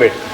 bit.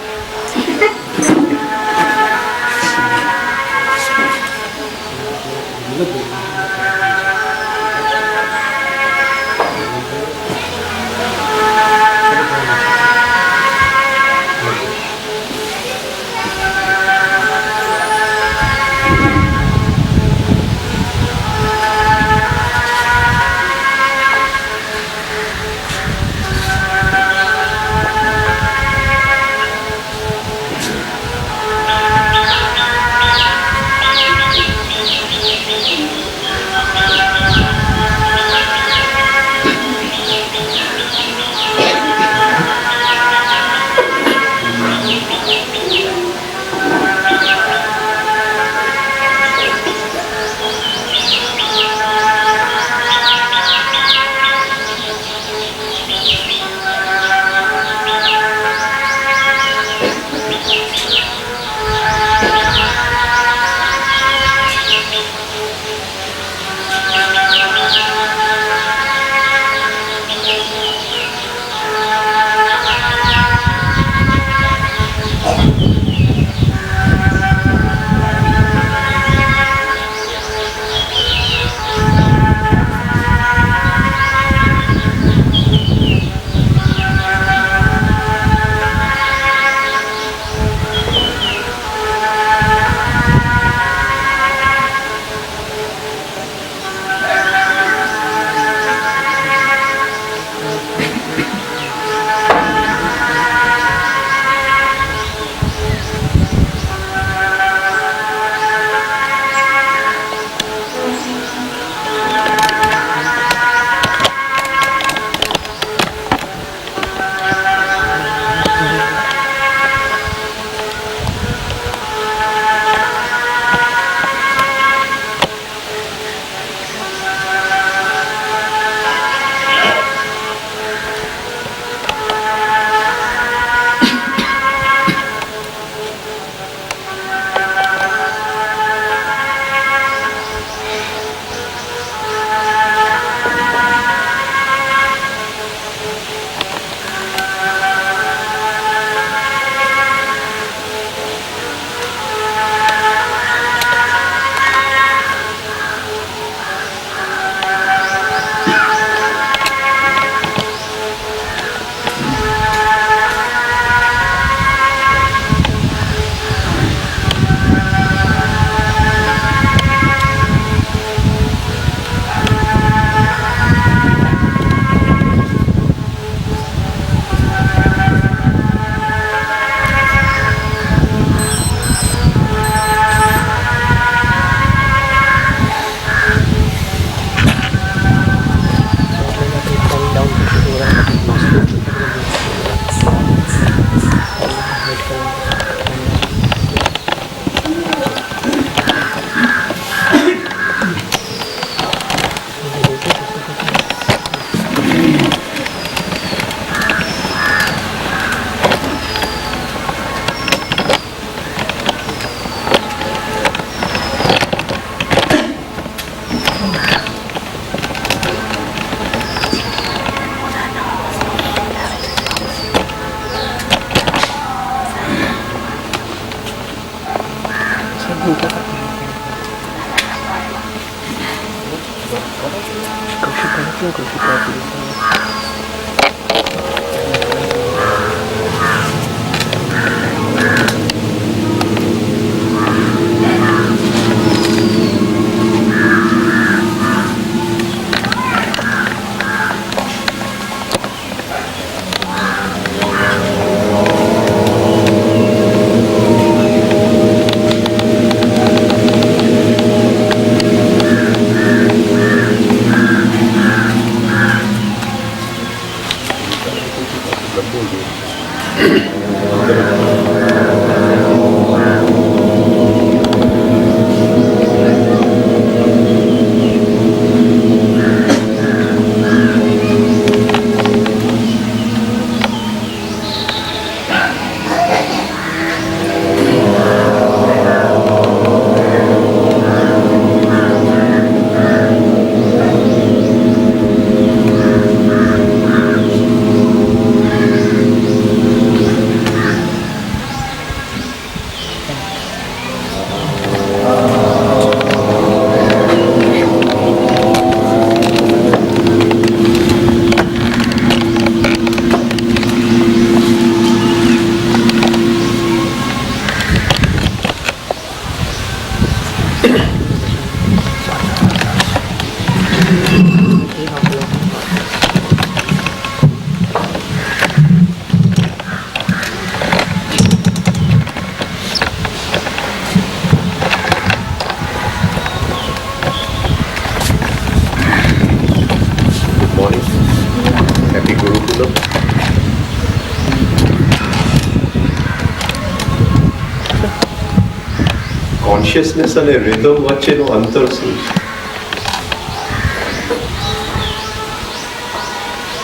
Consciousness અને rhythm વચ્ચેનો અંતર શું છે?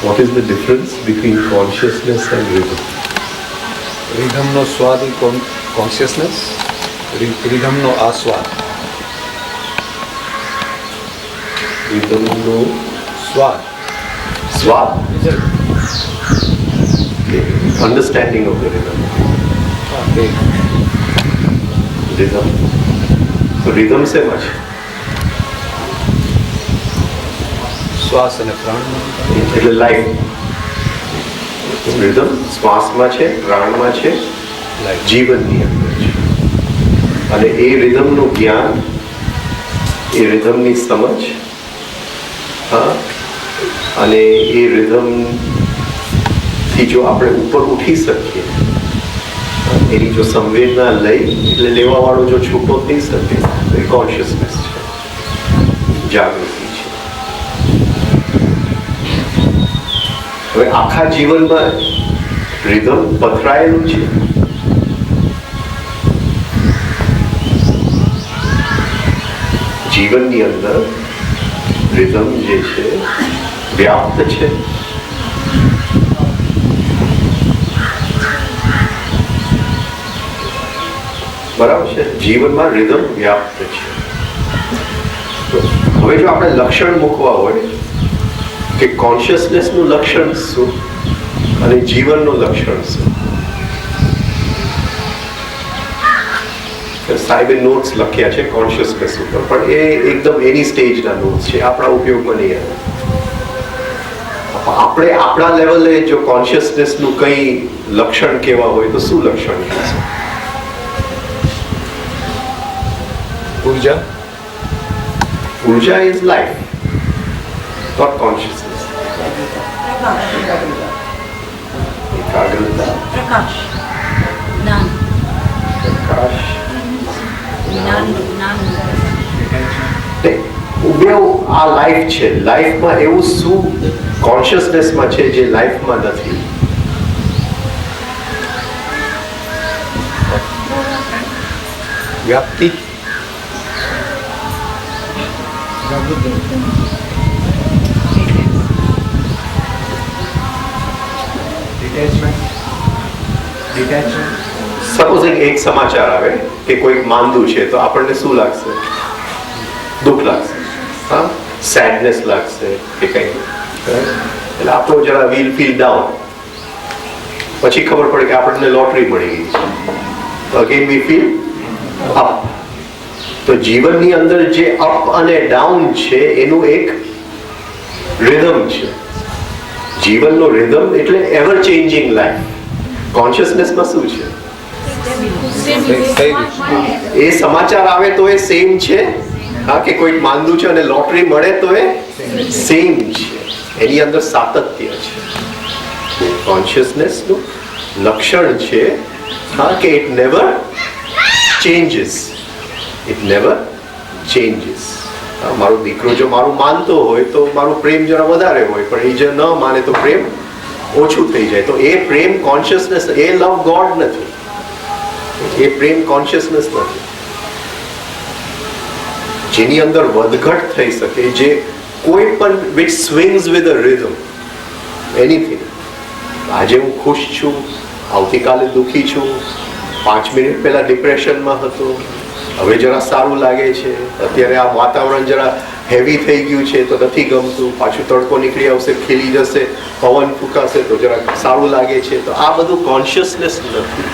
What is the difference between consciousness and rhythm? રિધમનો સ્વાદ એ કોન્શિયસનેસ, રિધમનો આસ્વાદ. રિધમનો સ્વાદ, સ્વાદ, understanding of the rhythm. Rhythm તો રિધમ શેમાં છે? શ્વાસ અને પ્રાણ, એટલે લાઈફ. રિધમ શ્વાસમાં છે, પ્રાણમાં છે, જીવનની અંદર છે. અને એ રિધમનું જ્ઞાન, એ રિધમની સમજ, હા, અને એ રિધમથી જો આપણે ઉપર ઉઠી શકીએ, એની જો સંવેદના લઈ, એટલે લેવા વાળો જો છૂટો થઈ શકે, તો એ કોન્શિયસનેસ છે, જાગૃતિ છે. હવે આખા જીવનમાં રિધમ પથરાયેલું છે. જીવનની અંદર રિધમ જે છે વ્યાપ્ત છે. બરાબર છે, જીવનમાં રિધમ વ્યાપ્ત છે. હવે જો આપણે લક્ષણ મૂકવા હોય કે કોન્શિયસનેસનું લક્ષણ શું અને જીવનનું લક્ષણ શું, સાહેબે નોટ્સ લખ્યા છે કોન્શિયસનેસ ઉપર, પણ એ એકદમ એની સ્ટેજના નોટ્સ છે, આપણા ઉપયોગમાં નહીં આવે. આપણે આપણા લેવલે જો કોન્શિયસનેસનું કંઈ લક્ષણ કહેવા હોય તો શું લક્ષણ કહેશે? ઉર્જા. ઉર્જા ઇઝ લાઈફ, નોટ કોન્શિયસનેસ. એકાગ્રતા, પ્રકાશ, જ્ઞાન, પ્રકાશ, જ્ઞાન, જ્ઞાન. આ લાઈફ છે. લાઈફમાં એવું શું કોન્શિયસનેસમાં છે જે લાઈફમાં નથી? વ્યાપ્તિ, સપોઝિંગ એક સમાચાર આવે કે કોઈક માંદું છે, તો આપણને શું લાગશે? દુઃખ લાગશે, હા, સેડનેસ લાગશે કે કંઈ. એટલે આપણો જરા વીલ ફીલ ડાઉન. પછી ખબર પડે કે આપણને લોટરી મળી ગઈ છે, તો અગેન વી ફીલ અપ. તો જીવનની અંદર જે અપ અને ડાઉન છે એનું એક રિધમ છે. જીવનનો રિધમ એટલે એવર ચેન્જિંગ લાઈફ. કોન્શિયસનેસમાં શું છે? એ સમાચાર આવે તો એ સેમ છે, હા, કે કોઈક માંદું છે અને લોટરી મળે તો એ સેમ છે. એની અંદર સાતત્ય છે. કોન્શિયસનેસનું લક્ષણ છે, હા, કે it never changes. It never changes. મારો દીકરો જો મારું માનતો હોય તો મારું પ્રેમ જરા વધારે હોય, પણ એ જો ન માને તો પ્રેમ ઓછું થઈ જાય. તો એ પ્રેમ કોન્શિયસનેસ, એ લવ ગોડ નથી, એ પ્રેમ કોન્શિયસનેસ નથી. જેની અંદર વધઘટ થઈ શકે, જે કોઈ પણ which swings with a rhythm, anything. આજે હું ખુશ છું, આવતીકાલે દુઃખી છું, 5 મિનિટ પહેલા ડિપ્રેશનમાં હતો, હવે જરા સારું લાગે છે, અત્યારે આ વાતાવરણ જરા હેવી થઈ ગયું છે તો નથી ગમતું, પાછું તડકો નીકળી આવશે, ખીલી જશે, પવન ફૂંકાશે તો જરા સારું લાગે છે. તો આ બધું કોન્શિયસનેસ નથી.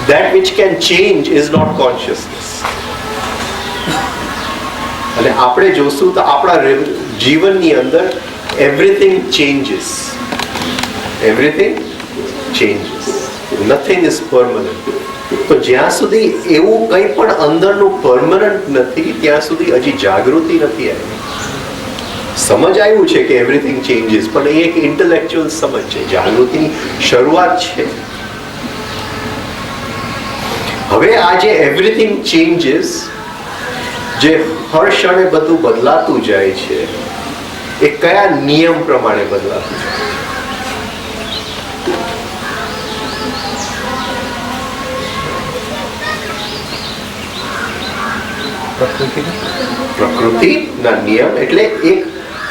that which can change is not consciousness. અને આપણે જોશું તો આપણા જીવનની અંદર everything changes. Everything changes. Nothing is permanent. તો જ્યાં સુધી એવું કંઈ પણ અંદરનું પરમનન્ટ નથી ત્યાં સુધી હજી જાગૃતિ નથી આવી. સમજ આવ્યું છે કે એવરીથિંગ ચેન્જીસ, પણ એ એક ઇન્ટેલેક્ચ્યુઅલ સમજ છે, જાગૃતિની શરૂઆત છે. હવે આ જે એવરીથિંગ ચેન્જીસ, જે હર ક્ષણે બધું બદલાતું જાય છે, એ કયા નિયમ પ્રમાણે બદલાતું જાય? પ્રકૃતિના નિયમ એટલે એક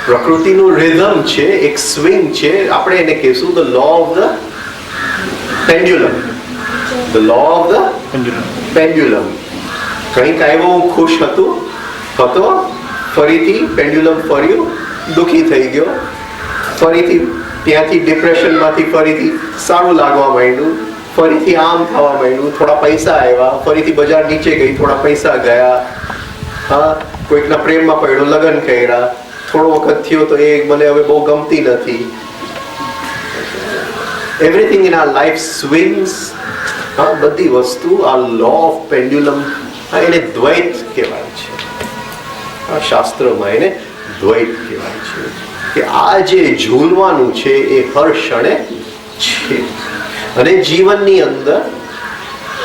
પ્રકૃતિનું રિધમ છે, એક સ્વિંગ છે. આપણે એને કહીશું the law of the pendulum. The law of the pendulum. કંઈક આવ્યો, હું ખુશ હતો, ફરીથી પેન્ડ્યુલમ ફર્યું, દુઃખી થઈ ગયો, ફરીથી ત્યાંથી ડિપ્રેશનમાંથી ફરીથી સારું લાગવા માંડ્યું, ફરીથી આમ થવા માંડ્યું, થોડા પૈસા આવ્યા, ફરીથી બજાર નીચે ગઈ, થોડા પૈસા ગયા, હા, કોઈકના પ્રેમમાં પડ્યો, લગ્ન કર્યા, થોડો વખત થયો તો એ મને હવે બહુ ગમતી નથી. Everything in our life swings. હા, બધી વસ્તુ આ લો ઓફ પેન્ડ્યુલમ, એને દ્વૈત કહેવાય છે. આ શાસ્ત્રમાં એને દ્વૈત કહેવાય છે કે આ જે ઝૂલવાનું છે એ હર ક્ષણે છે. અને જીવનની અંદર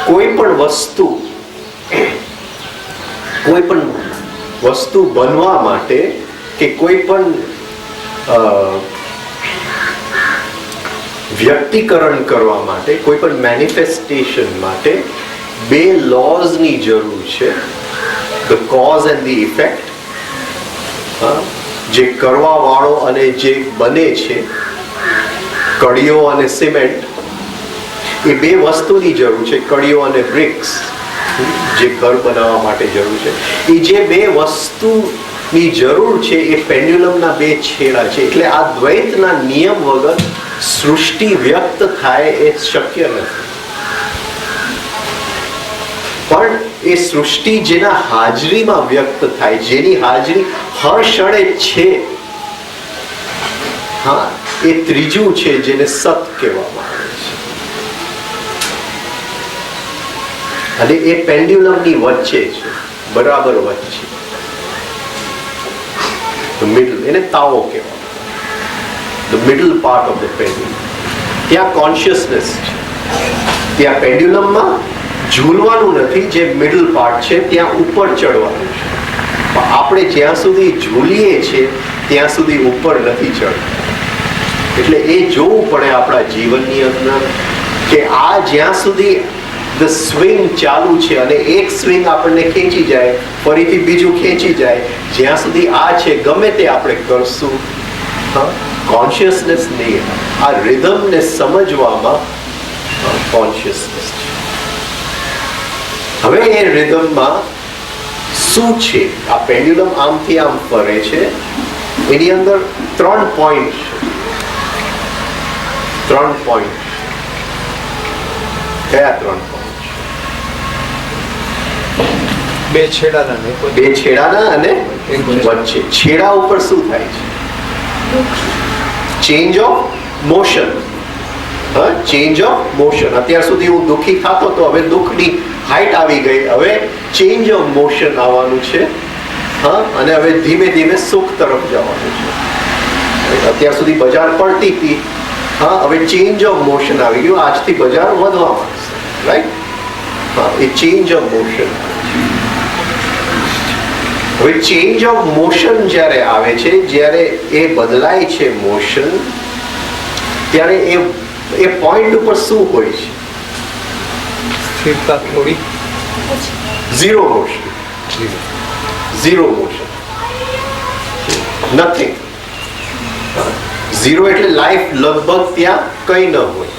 કોઈ પણ વસ્તુ બનવા માટે કે કોઈ પણ વ્યક્તિકરણ કરવા માટે, કોઈ પણ મેનિફેસ્ટેશન માટે બે લોઝની જરૂર છે, the cause and the effect. જે કરવા વાળો અને જે બને છે, કડીઓ અને સિમેન્ટ, એ બે વસ્તુની જરૂર છે. કડીઓ અને બ્રિક્સ જે ઘર બનાવવા માટે જરૂર છે, એ જે બે વસ્તુની જરૂર છે એ પેન્ડ્યુલમના બે છેડા છે. એટલે આ દ્વૈતના નિયમ વગર સૃષ્ટિ વ્યક્ત થાય એ શક્ય નથી. પણ એ સૃષ્ટિ જેના હાજરીમાં વ્યક્ત થાય, જેની હાજરી હર ક્ષણે છે, હા, એ ત્રીજું છે જેને સત કહેવામાં આવે છે. અને એ પેન્ડ્યુલમની વચ્ચે છે, બરાબર વચ્ચે, ધ મિડલ, એને તાવો કહેવામાં, the middle part of the pendulum. ત્યાં કોન્શિયસનેસ છે, ત્યાં પેન્ડ્યુલમમાં ઝૂલવાનું નથી. જે મિડલ પાર્ટ છે ત્યાં ઉપર ચડવાનું છે. આપણે જ્યાં સુધી ઝૂલીએ છીએ ત્યાં સુધી ઉપર નથી ચડતા. એટલે એ જોવું પડે આપણા જીવનની અંદર કે આ જ્યાં સુધી ધ સ્વિંગ ચાલુ છે અને એક સ્વિંગ આપણને ખેંચી જાય, ફરીથી બીજું ખેંચી જાય, જ્યાં સુધી આ છે ગમે તે આપણે કરશું, કોન્શિયસનેસ નહીં. આ રિધમને સમજવામાં કોન્શિયસનેસ છે. હવે એ રિધમમાં શું છે? આ પેન્ડ્યુલમ આમથી આમ ફરે છે, એની અંદર 3 પોઈન્ટ છે. 3 પોઈન્ટ. કયા 3 પોઈન્ટ? બે છેડાના અને વચ્ચે. છેડા ઉપર શું થાય છે? Change of motion. Change of motion. અત્યાર સુધી હું દુઃખી થતો તો હવે દુઃખની હાઈટ આવી ગઈ, હવે ચેન્જ ઓફ મોશન આવવાનું છે. અને હવે ધીમે ધીમે સુખ તરફ જવાનું છે. અત્યાર સુધી બજાર પડતી હતી, હવે ચેન્જ ઓફ મોશન આવી ગયું, આજથી બજાર વધવા માંડશે. રાઈટ? એ ચેન્જ ઓફ મોશન. હવે ચેન્જ ઓફ મોશન જ્યારે આવે છે, જ્યારે એ બદલાય છે મોશન, ત્યારે એ પોઈન્ટ ઉપર શું હોય છે? સ્થિરતા થોડી. Zero motion. Zero motion. Nothing. Zero એટલે લાઈફ લગભગ ત્યાં કંઈ ન હોય,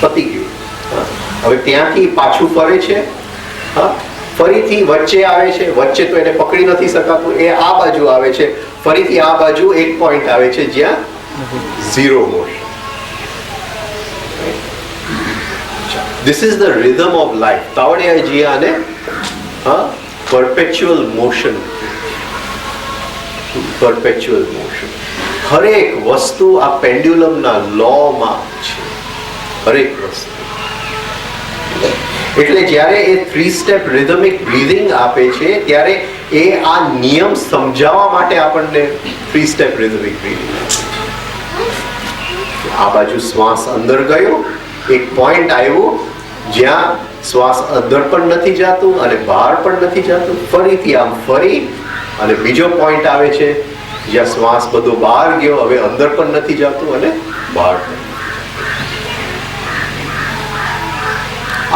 પતી ગયું. હવે ત્યાંથી પાછું ફરે છે, ફરીથી વચ્ચે આવે છે, વચ્ચે તો એને પકડી નથી શકાતું, એ આ બાજુ આવે છે, ફરીથી આ બાજુ એક પોઈન્ટ આવે છે જ્યાં zero motion. This is the rhythm of life. તાવડિયાજી આને perpetual motion. perpetual motion. હરેક વસ્તુ આ પેન્ડ્યુલમના લોમાં છે. હરેક વસ્તુ. એટલે જ્યારે એ 3 સ્ટેપ રિધમિક બ્રીધિંગ આપે છે ત્યારે એ આ નિયમ સમજાવવા માટે આપણને 3 સ્ટેપ રિધમિક બ્રીધિંગ. આ બાજુ શ્વાસ અંદર ગયો, એક પોઈન્ટ આવ્યો જ્યાં શ્વાસ અંદર પણ નથી જતું અને બહાર પણ નથી જતું, ફરીથી આમ ફરી અને બીજો પોઈન્ટ આવે છે જ્યાં શ્વાસ બધો બહાર ગયો, હવે અંદર પણ નથી જતું અને બહાર પણ.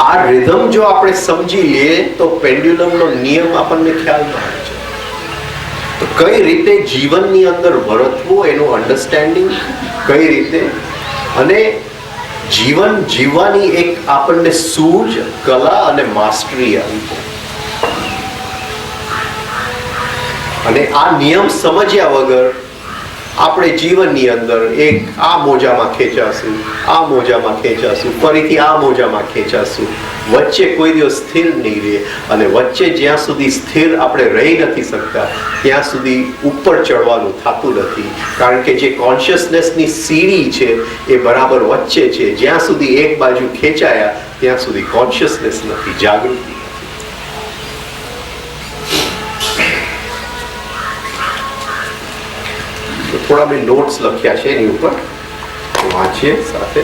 આ રિધમ જો આપણે સમજી લઈએ તો પેન્ડ્યુલમનો નિયમ આપણને ખ્યાલમાં આવે છે. તો કઈ રીતે જીવનની અંદર વર્તવું એનું અન્ડરસ્ટેન્ડિંગ, કઈ રીતે અને જીવન જીવવાની એક આપણને સૂઝ, કલા અને માસ્ટરી આવી છે. અને આ નિયમ સમજ્યા વગર આપણે જીવનની અંદર એક આ મોજામાં ખેંચાશું, આ મોજામાં ખેંચાશું, ફરીથી આ મોજામાં ખેંચાશું, વચ્ચે કોઈ દિવસ સ્થિર નહીં રહે. અને વચ્ચે જ્યાં સુધી સ્થિર આપણે રહી નથી શકતા ત્યાં સુધી ઉપર ચડવાનું થતું નથી. કારણ કે જે કોન્શિયસનેસની સીડી છે એ બરાબર વચ્ચે છે. જ્યાં સુધી એક બાજુ ખેંચાયા ત્યાં સુધી કોન્શિયસનેસ નથી, જાગૃતિ. થોડા મેં નોટ્સ લખ્યા છે એની ઉપર, વાંચીએ સાથે.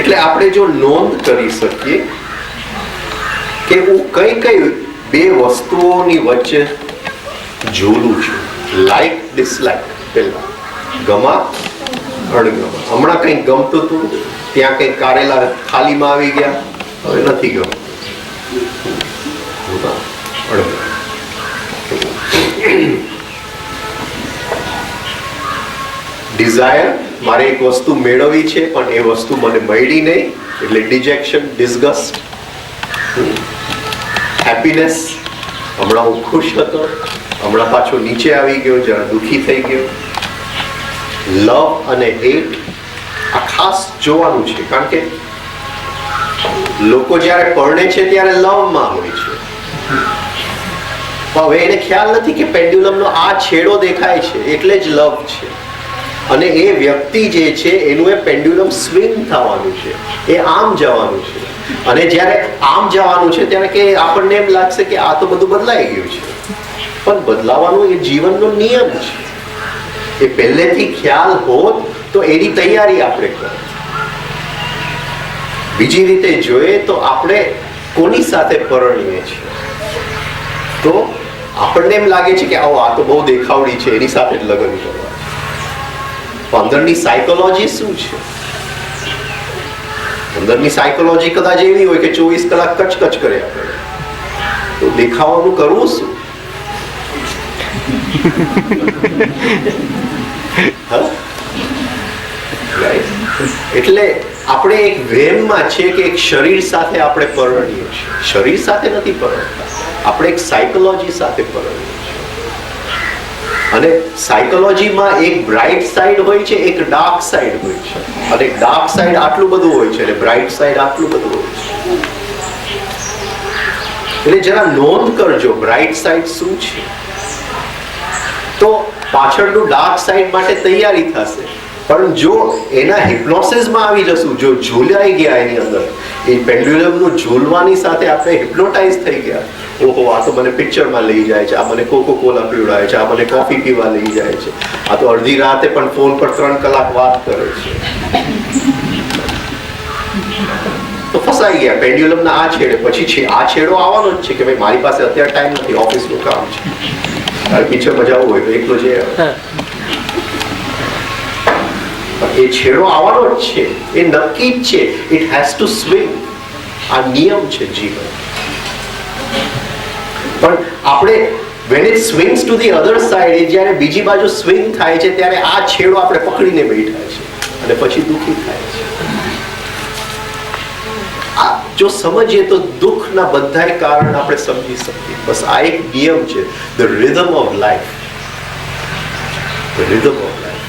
એટલે આપણે જો નોંધ કરી શકીએ કે હું કઈ કઈ બે વસ્તુઓની વચ્ચે ઝૂલું છું. લાઈક ડિસલાઈક, પહેલા ગમા અણગમા. હમણાં કંઈક ગમતું હતું, ત્યાં કંઈક કારેલા થાળીમાં આવી ગયા, હવે નથી ગમતું. અણગમા. ડિઝાયર, મારે એક વસ્તુ મેળવવી છે પણ એ વસ્તુ મને મળી નહીં, એટલે ડિજેક્શન, ડિસગસ્ટ. હેપીનેસ, હમણાં હું ખુશ હતો, હમણાં પાછો નીચે આવી ગયો, જરા દુઃખી થઈ ગયો. લવ અને હેટ, આ ખાસ જોવાનું છે. કારણ કે લોકો જ્યારે પરણે છે ત્યારે લવમાં હોય છે, હવે એને ખ્યાલ નથી કે પેન્ડ્યુલમનો આ છેડો દેખાય છે એટલે જ લવ છે. અને એ વ્યક્તિ જે છે એનું એ પેન્ડ્યુલમ સ્વિંગ થવાનું છે, એ આમ જવાનું છે. અને જ્યારે આમ જવાનું છે ત્યારે કે આપણને એમ લાગશે કે આ તો બધું બદલાઈ ગયું છે, પણ બદલાવાનું એ જીવનનો નિયમ છે. એ પહેલેથી ખ્યાલ હોત તો એની તૈયારી આપણે કરીએ. બીજી રીતે જોઈએ તો આપણે કોની સાથે પરણીએ છીએ તો આપણને એમ લાગે છે કે આ તો બહુ દેખાવડી છે, એની સાથે જ લગ્ન કરવા. અંદરની સાયકોલોજી શું છે? અંદરની સાયકોલોજી કદાચ એવી હોય કે 24 કલાક કચકચ કર્યા કરે, તો દેખાવાનું કરવું શું? એટલે આપણે એક વહેમમાં છે કે એક શરીર સાથે આપણે પરણીએ છીએ. શરીર સાથે નથી પરણતા, આપણે એક સાયકોલોજી સાથે પરણીએ છીએ. અને સાયકોલોજીમાં એક બ્રાઇટ સાઈડ હોય છે, એક ડાર્ક સાઈડ હોય છે. અને ડાર્ક સાઈડ આટલું બધું હોય છે અને બ્રાઇટ સાઈડ આટલું બધું હોય છે. એટલે જરા નોંધ કરજો બ્રાઇટ સાઈડ શું છે, તો પાછળનું ડાર્ક સાઈડ માટે તૈયારી થશે. પણ જો એના હિપ્નોસિસમાં આવી જશું, જો ઝૂલાઈ ગયા એની અંદર, એ પેન્ડ્યુલમનું ઝૂલવાની સાથે આપણે હિપ્નોટાઇઝ થઈ ગયા, ઓહો આ તો મને પિક્ચરમાં લઈ જાય છે, આ મને કોકો કોલા પીવડાવે છે, આ મને કોફી પીવા લઈ જાય છે, આ તો અડધી રાતે પણ ફોન પર 3 કલાક વાત કરે છે, તો ફસાઈ ગયા પેન્ડ્યુલમના આ છેડે. પછી આ છેડો આવવાનો જ છે કે ભાઈ મારી પાસે અત્યારે ટાઈમ નથી, ઓફિસનું કામ છે, તારે પિક્ચરમાં જવું હોય તો એકલો જઈ આવે. એ છેડો આવવાનો જ છે, એ નક્કી જ છે. It has to swing. આ નિયમ છે જીવન. પણ આપણે when it swings to the other side, એ જ્યારે બીજી બાજુ સ્વિંગ થાય છે ત્યારે આ છેડો આપણે પકડીને બેઠા છે અને પછી દુઃખી થાય છે. જો સમજીએ તો દુઃખના બધાય કારણ આપણે સમજી શકીએ. બસ આ એક નિયમ છે, the rhythm of life, the rhythm of life,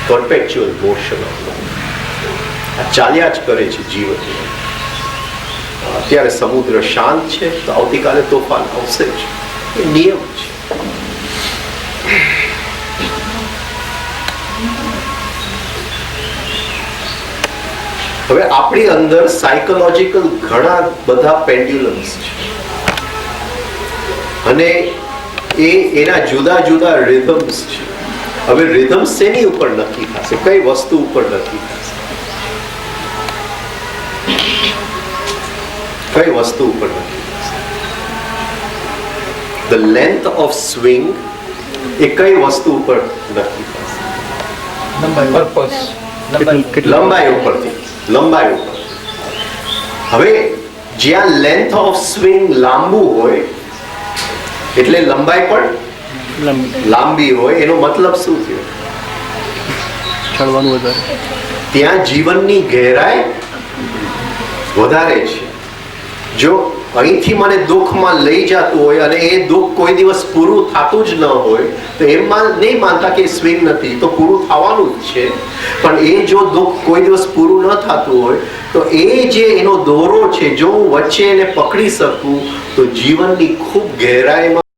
perpetual motion of life. આ ચાલ્યા જ કરે છે જીવન. અત્યારે સમુદ્ર શાંત છે તો આવતીકાલે તોફાન આવશે જ, એ નિયમ છે. હવે આપણી અંદર સાયકોલોજીકલ ઘણા બધા પેન્ડ્યુલમ્સ છે અને એના જુદા જુદા રિધમ્સ છે. હવે રિધમ શેની ઉપર નક્કી થશે? કઈ વસ્તુ ઉપર નક્કી થશે? કઈ વસ્તુ ઉપર નક્કી થશે? ધ લેન્થ ઓફ સ્વિંગ એ કઈ વસ્તુ ઉપર નક્કી થશે? પર્પસ, લંબાઈ ઉપરથી. લંબાઈ ઉપર. હવે જ્યાં લેન્થ ઓફ સ્વિંગ લાંબુ હોય એટલે લંબાઈ પણ લાંબી હોય. એનો મતલબ શું થયો? ત્યાં જીવનની ગહેરાઈ વધારે છે. જો અહીંથી મને દુઃખમાં લઈ જતું હોય અને એ દુઃખ કોઈ દિવસ પૂરું થતું જ ન હોય તો એમાં નહીં માનતા કે સ્વિંગ નથી, તો પૂરું થવાનું જ છે. પણ એ જો દુઃખ કોઈ દિવસ પૂરું ન થતું હોય તો એ જે એનો દોરો છે, જો હું વચ્ચે એને પકડી શકું તો જીવનની ખૂબ ગહેરાઈમાં